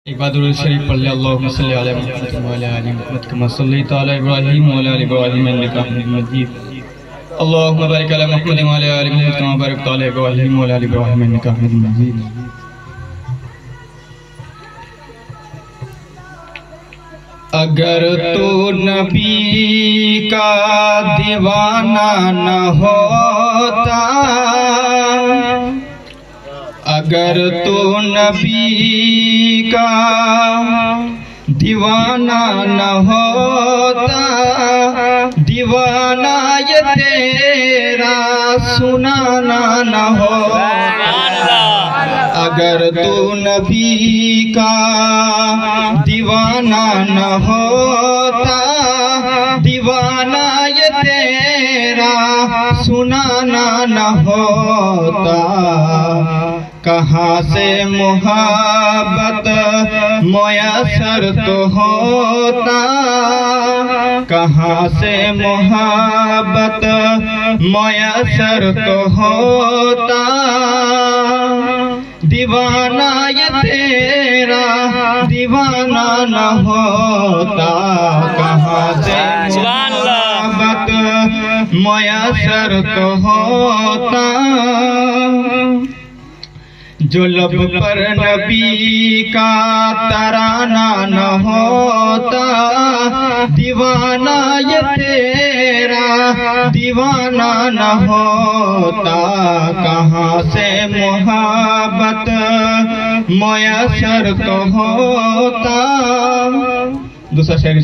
एक बार दुरूद शरीफ पढ़ ले। अल्लाहुम्मा सल्लि अला मुहम्मद व अला आलि मुहम्मद कमा सल्लैता अला इब्राहीम व अला आलि इब्राहीम इन्नका हमीदुम मजीद। अल्लाहुम्मा बारिक अला मुहम्मद व अला आलि मुहम्मद कमा बारकता अला इब्राहीम व अला आलि इब्राहीम इन्नका हमीदुम मजीद। अगर तू नबी का दीवाना न होता, अगर तू नबी का दीवाना न होता, दीवाना ये तेरा सुनाना न होता। अगर तू नबी का दीवाना न होता, दीवाना ये तेरा सुनाना न होता। कहाँ से मोहब्बत मुयस्सर तो होता, कहाँ से मोहब्बत मुयस्सर तो होता। दीवाना ये तेरा दीवाना न होता, कहाँ से मोहब्बत मुयस्सर तो होता। जो लब पर नबी का तराना न होता, दीवाना ये तेरा दीवाना न होता। कहाँ से मोहब्बत मुयस्सर तो होता। दूसरा शेर